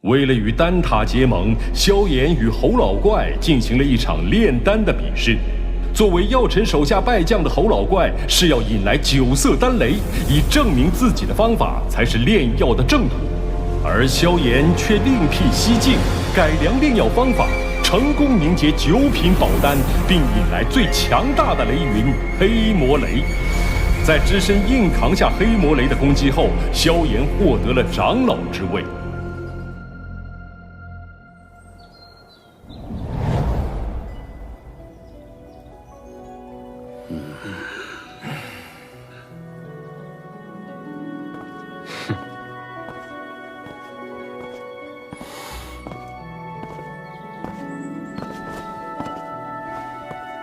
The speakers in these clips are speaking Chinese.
为了与丹塔结盟，萧炎与侯老怪进行了一场炼丹的比试。作为药尘手下败将的侯老怪是要引来9色丹雷，以证明自己的方法才是炼药的正途。而萧炎却另辟蹊径，改良炼药方法，成功凝结9品宝丹，并引来最强大的雷云黑魔雷。在只身硬扛下黑魔雷的攻击后，萧炎获得了长老之位。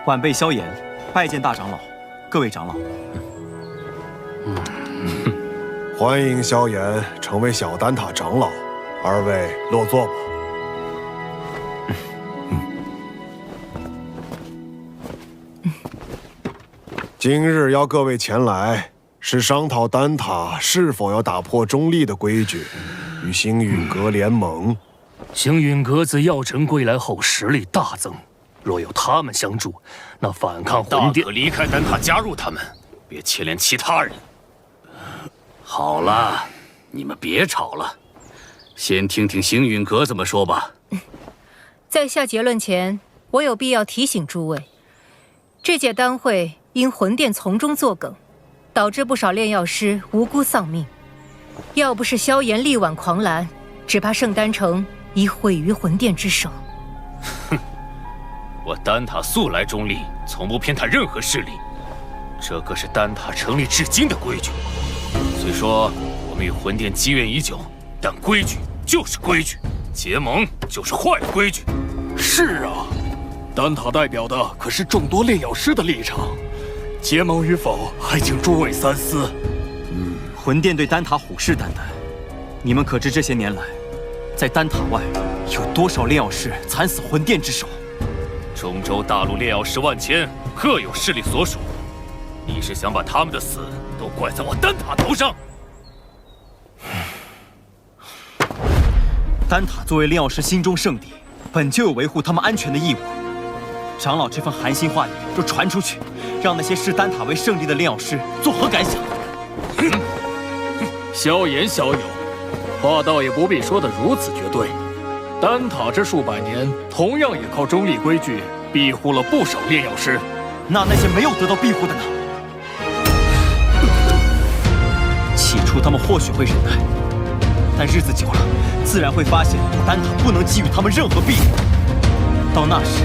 晚辈萧炎，拜见大长老，各位长老。欢迎萧炎成为小丹塔长老，二位落座吧。今日邀各位前来，是商讨丹塔是否要打破中立的规矩，与星陨阁联盟。星陨阁自药尘归来后实力大增，若有他们相助，那反抗魂殿大可离开丹塔加入他们，别牵连其他人。好了，你们别吵了，先听听星陨阁怎么说吧。在下结论前，我有必要提醒诸位，这届丹会因魂殿从中作梗，导致不少炼药师无辜丧命。要不是萧炎力挽狂澜，只怕圣丹城已毁于魂殿之手。哼，我丹塔素来中立，从不偏袒任何势力，这可是丹塔成立至今的规矩。虽说我们与魂殿积怨已久，但规矩就是规矩，结盟就是坏规矩。是啊，丹塔代表的可是众多炼药师的立场，结盟与否还请诸位三思。魂殿对丹塔虎视眈眈，你们可知这些年来，在丹塔外有多少炼药师惨死魂殿之手？中州大陆炼药师万千，各有势力所属。你是想把他们的死都怪在我丹塔头上？丹塔作为炼药师心中圣地，本就有维护他们安全的义务。长老这份寒心话语若传出去，让那些视丹塔为圣地的炼药师作何感想？萧炎小友，话倒也不必说得如此绝对。丹塔这数百年，同样也靠中立规矩庇护了不少炼药师。那些没有得到庇护的呢？起初他们或许会忍耐，但日子久了，自然会发现丹塔不能给予他们任何庇护。到那时，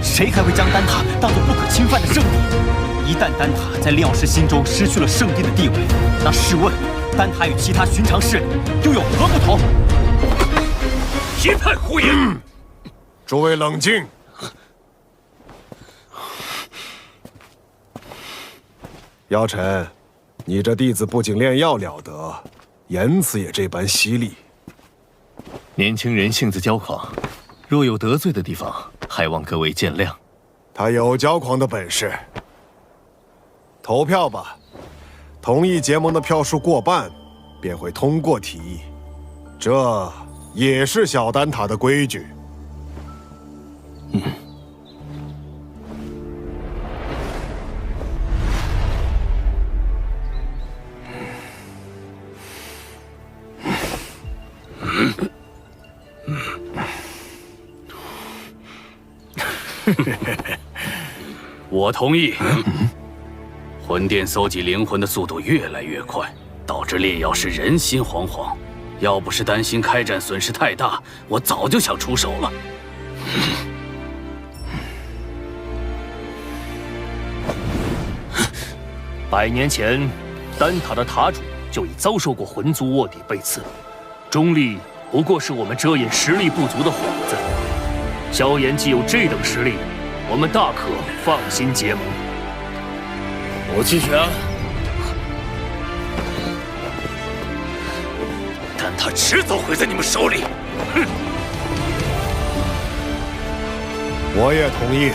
谁还会将丹塔当作不可侵犯的圣地？一旦丹塔在炼药师心中失去了圣地的地位，那试问，丹塔与其他寻常势力又有何不同？一派胡言！诸位冷静。药尘，你这弟子不仅炼药了得，言辞也这般犀利。年轻人性子骄狂，若有得罪的地方，还望各位见谅。他有骄狂的本事。投票吧，同意结盟的票数过半，便会通过提议。这也是小丹塔的规矩。我同意。魂殿搜集灵魂的速度越来越快，导致炼药师人心惶惶。要不是担心开战损失太大，我早就想出手了。100年前，丹塔的塔主就已遭受过魂族卧底被刺，中立不过是我们遮掩实力不足的幌子。萧炎既有这等实力，我们大可放心结盟。我弃权。丹塔迟早毁在你们手里。哼！我也同意。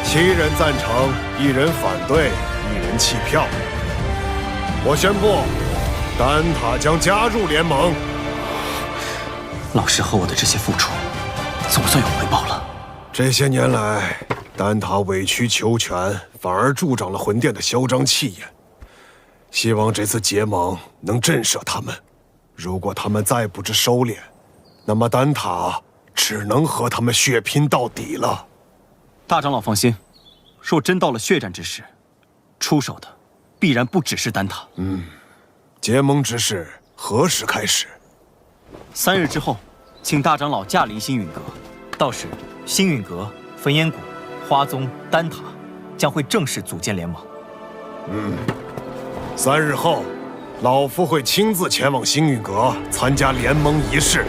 7人赞成，1人反对，1人弃票。我宣布，丹塔将加入联盟。老师和我的这些付出，总算有回报了。这些年来，丹塔委曲求全，反而助长了魂殿的嚣张气焰。希望这次结盟能震慑他们。如果他们再不知收敛，那么丹塔只能和他们血拼到底了。大长老放心，若真到了血战之时，出手的必然不只是丹塔。结盟之事何时开始？3日之后，请大长老驾临星陨阁，到时星陨阁、焚炎谷、花宗、丹塔将会正式组建联盟。3日后，老夫会亲自前往星陨阁参加联盟仪式。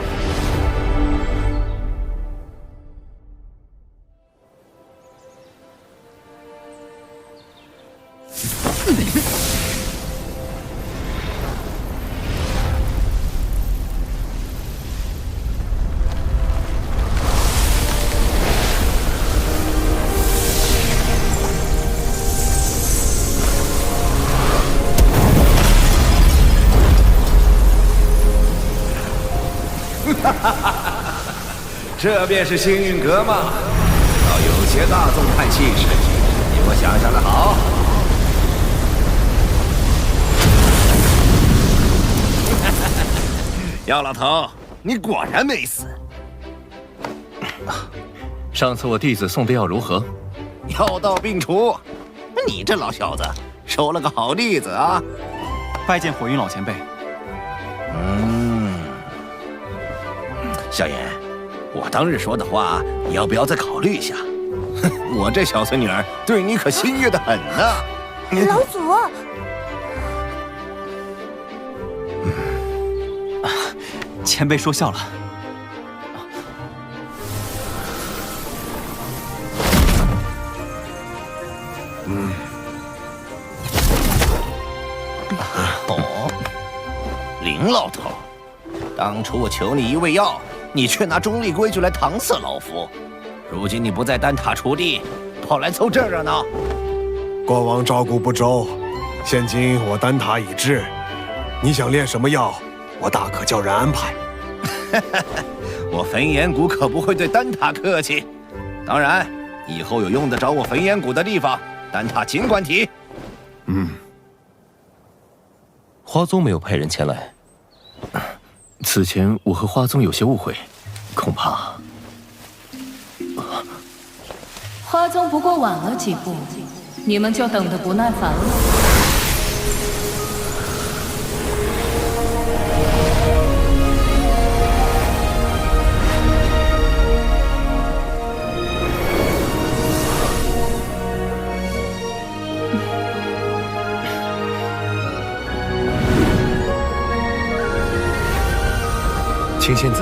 这便是星陨阁吗？倒有些大宗派气势，比我想象的好。药老头，你果然没死。上次我弟子送的药如何？药到病除。你这老小子收了个好弟子啊！拜见火云老前辈。萧炎，我当日说的话，你要不要再考虑一下？我这小孙女儿对你可心悦得很呢。老祖，前辈说笑了。林老头，当初我求你一味药，你却拿中立规矩来搪塞老夫。如今你不在丹塔锄地，跑来凑这热闹。过往照顾不周，现今我丹塔已至，你想炼什么药，我大可叫人安排。我焚炎谷可不会对丹塔客气。当然，以后有用得着我焚炎谷的地方，丹塔尽管提。花宗没有派人前来。此前我和花宗有些误会，恐怕花宗不过晚了几步，你们就等得不耐烦了。青仙子，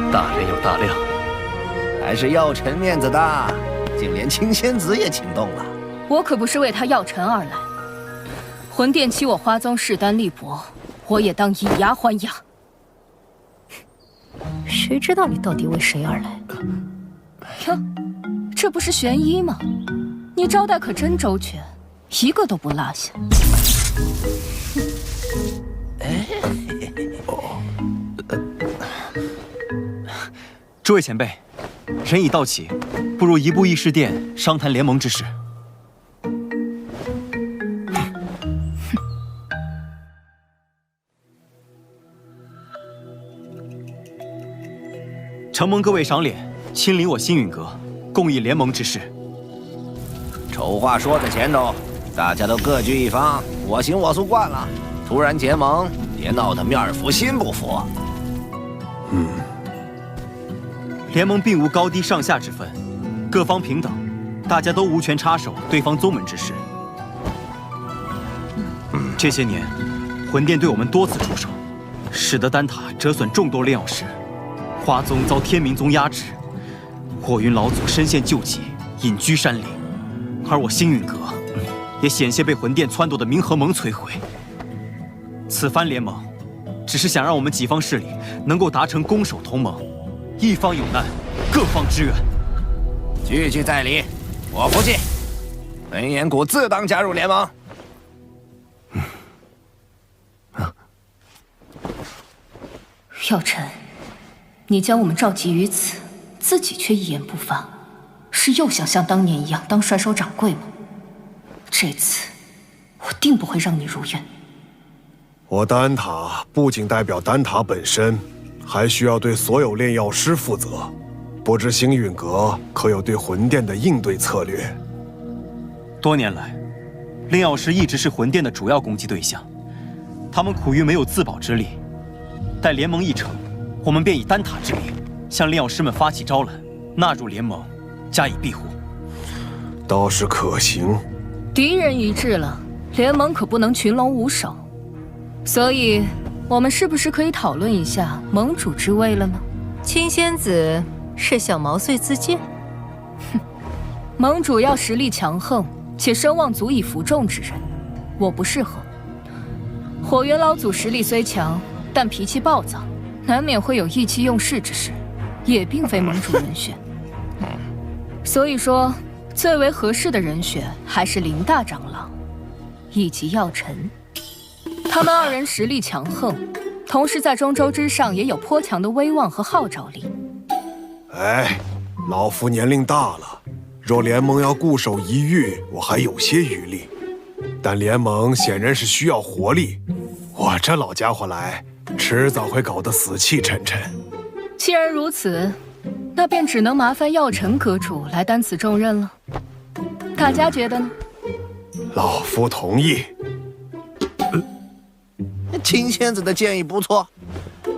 大人有大量，还是药尘面子大，竟连青仙子也请动了。我可不是为他药尘而来，魂殿欺我花宗势单力薄，我也当以牙还牙。谁知道你到底为谁而来？哟，这不是玄一吗？你招待可真周全，一个都不落下。诸位前辈，人已到齐，不如移步议事殿商谈联盟之事。承蒙各位赏脸，亲临我星陨阁，共议联盟之事。丑话说在前头，大家都各据一方，我行我素惯了。突然结盟，别闹得面服心不服。联盟并无高低上下之分，各方平等，大家都无权插手对方宗门之事。这些年，魂殿对我们多次出手，使得丹塔折损众多炼药师，花宗遭天明宗压制，火云老祖身陷旧疾，隐居山林，而我星陨阁也险些被魂殿撺掇的冥河盟摧毁。此番联盟，只是想让我们几方势力能够达成攻守同盟。一方有难，各方支援。句句在理，我服气。焚炎谷自当加入联盟。药尘，你将我们召集于此，自己却一言不发，是又想像当年一样当帅收掌柜吗？这次我定不会让你如愿。我丹塔不仅代表丹塔本身，还需要对所有炼药师负责。不知星陨阁可有对魂殿的应对策略？多年来，炼药师一直是魂殿的主要攻击对象，他们苦于没有自保之力。待联盟一成，我们便以丹塔之名向炼药师们发起招揽，纳入联盟，加以庇护。倒是可行。敌人一致了，联盟可不能群龙无首。所以，我们是不是可以讨论一下盟主之位了呢？青仙子是想毛遂自荐？哼，盟主要实力强横且声望足以服众之人，我不适合。火元老祖实力虽强，但脾气暴躁，难免会有意气用事之事，也并非盟主人选。所以说，最为合适的人选还是林大长老以及药尘。他们二人实力强横，同时在中州之上也有颇强的威望和号召力。哎，老夫年龄大了，若联盟要固守一域，我还有些余力。但联盟显然是需要活力，我这老家伙来，迟早会搞得死气沉沉。既然如此，那便只能麻烦药尘阁主来担此重任了。大家觉得呢？老夫同意。青仙子的建议不错，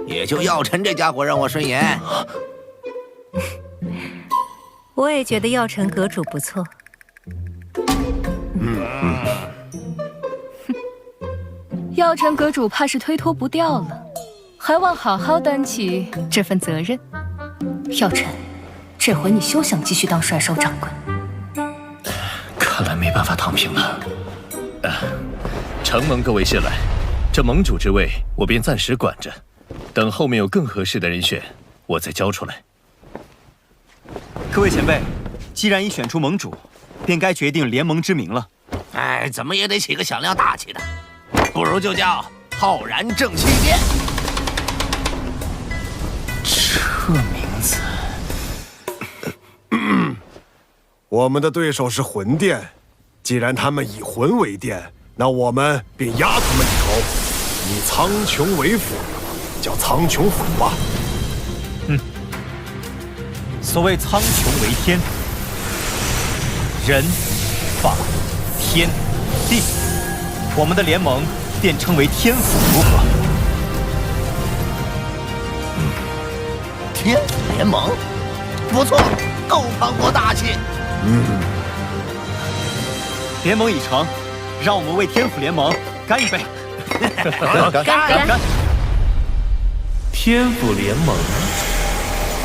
也就药尘这家伙让我顺眼。我也觉得药尘阁主不错。药尘阁主怕是推脱不掉了，还望好好担起这份责任。药尘，这回你休想继续当帅收掌柜。看来没办法躺平了。承蒙各位信赖，这盟主之位我便暂时管着，等后面有更合适的人选，我再交出来。各位前辈，既然已选出盟主，便该决定联盟之名了。哎，怎么也得起个响亮大气的，不如就叫浩然正气殿。这名字，我们的对手是魂殿，既然他们以魂为殿，那我们便压他们一头，以苍穹为辅，叫苍穹府吧。所谓苍穹为天，人、法、天、地，我们的联盟便称为天府，如何？天府联盟，不错，够磅礴大气。联盟已成，让我们为天府联盟干一杯！干！天府联盟，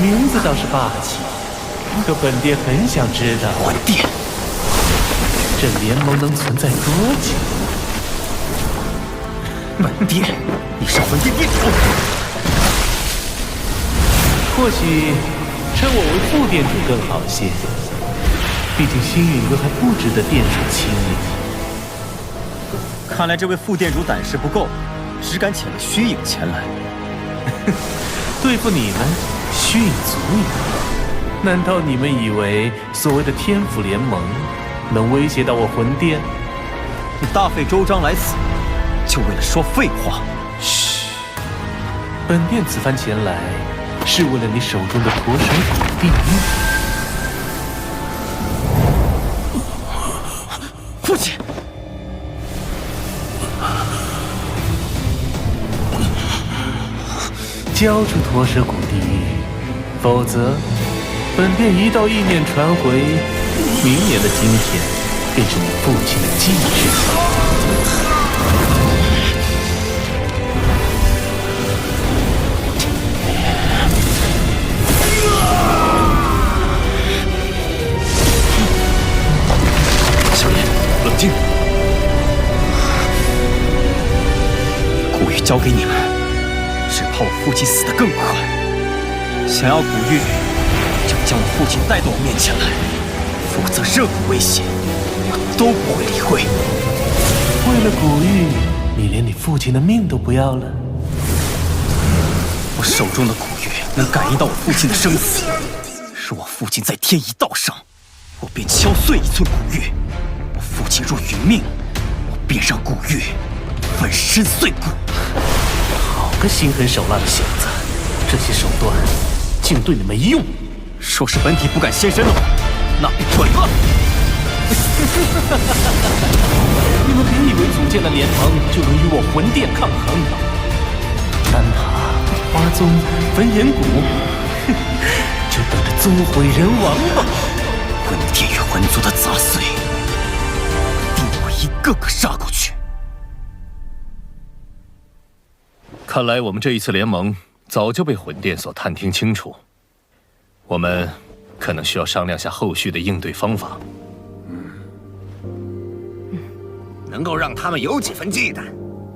名字倒是霸气，可本殿很想知道，魂殿，这联盟能存在多久？本殿，你是魂殿殿主。或许称我为副殿主更好些，毕竟星陨阁还不值得殿主亲临。看来这位副殿主胆识不够，只敢遣了虚影前来。对付你们，虚影足矣。难道你们以为所谓的天府联盟能威胁到我魂殿？你大费周章来此，就为了说废话？嘘，本殿此番前来，是为了你手中的驼神骨地狱。父亲，交出驼蛇骨地狱，否则本殿一道意念传回，明年的今天便是你父亲的忌日。小莲，冷静。古玉交给你们，只怕我父亲死得更快。想要古玉，就将我父亲带到我面前来，否则任何威胁，我都不会理会。为了古玉，你连你父亲的命都不要了？我手中的古玉能感应到我父亲的生死。若我父亲在天一道上，我便敲碎一寸古玉；我父亲若殒命，我便让古玉粉身碎骨。好个心狠手辣的小子！这些手段竟对你没用。若是本体不敢现身的话，那便滚吧！你们别以为组建了联盟就能与我魂殿抗衡。丹塔、花宗、焚炎谷，就等着宗毁人亡吧！魂殿与魂族的杂碎，定会一个个杀过去。看来我们这一次联盟早就被魂殿所探听清楚，我们可能需要商量下后续的应对方法。能够让他们有几分忌惮，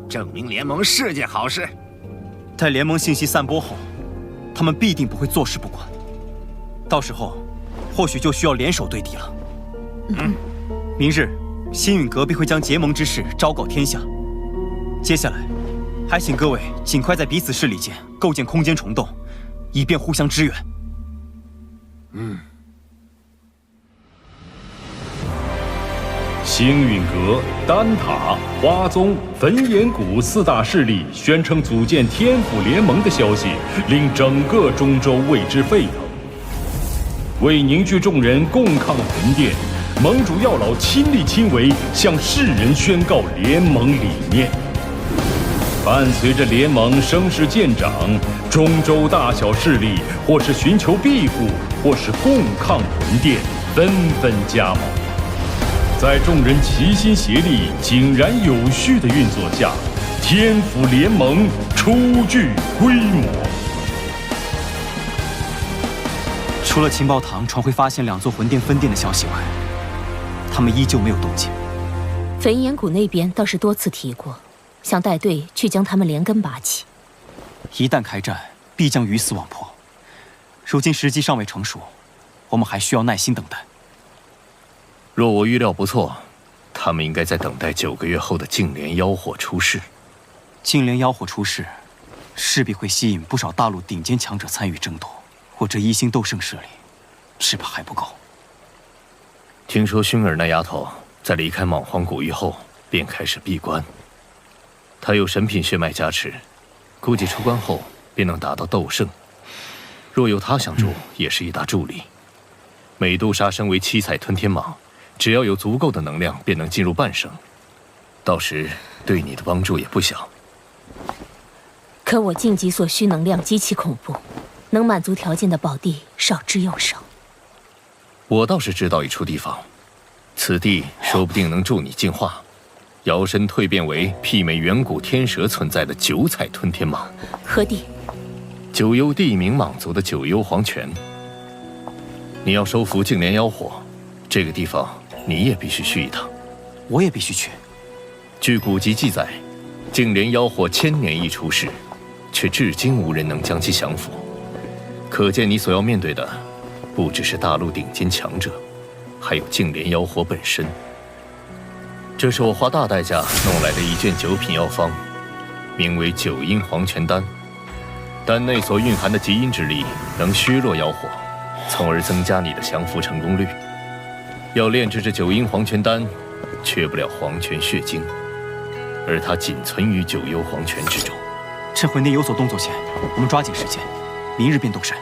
证明联盟是件好事。待联盟信息散播后，他们必定不会坐视不管。到时候，或许就需要联手对敌了。明日，星陨阁必会将结盟之事昭告天下。接下来，还请各位尽快在彼此势力间构建空间虫洞，以便互相支援。星陨阁、丹塔、花宗、焚炎谷4大势力宣称组建天府联盟的消息，令整个中州为之沸腾。为凝聚众人共抗魂殿，盟主药老亲力亲为，向世人宣告联盟理念。伴随着联盟声势渐长，中州大小势力或是寻求庇护，或是共抗魂殿，纷纷加盟。在众人齐心协力、井然有序的运作下，天府联盟初具规模。除了情报堂传回发现2座魂殿分殿的消息外，他们依旧没有动静。焚炎谷那边倒是多次提过，想带队去将他们连根拔起。一旦开战，必将鱼死网破。如今时机尚未成熟，我们还需要耐心等待。若我预料不错，他们应该在等待9个月后的净莲妖火出世。净莲妖火出世，势必会吸引不少大陆顶尖强者参与争夺。我这1星斗圣势力，只怕还不够。听说薰儿那丫头在离开莽荒古域后，便开始闭关。她有神品血脉加持，估计出关后便能达到斗圣。若有她相助，也是一大助力。美杜莎身为7彩吞天蟒，只要有足够的能量，便能进入半圣。到时对你的帮助也不小。可我晋级所需能量极其恐怖，能满足条件的宝地少之又少。我倒是知道一处地方，此地说不定能助你进化，摇身蜕变为媲美远古天蛇存在的9彩吞天蟒。何地？九幽地冥蟒族的九幽黄泉。你要收服净莲妖火，这个地方你也必须去一趟。我也必须去。据古籍记载，净莲妖火1000年一出世，却至今无人能将其降服。可见你所要面对的，不只是大陆顶尖强者，还有净莲妖火本身。这是我花大代价弄来的一卷9品药方，名为9阴黄泉丹。丹内所蕴含的极阴之力，能削弱妖火，从而增加你的降服成功率。要炼制这9阴黄泉丹，缺不了黄泉血晶，而它仅存于9幽黄泉之中。趁魂殿有所动作前，我们抓紧时间，明日便动身。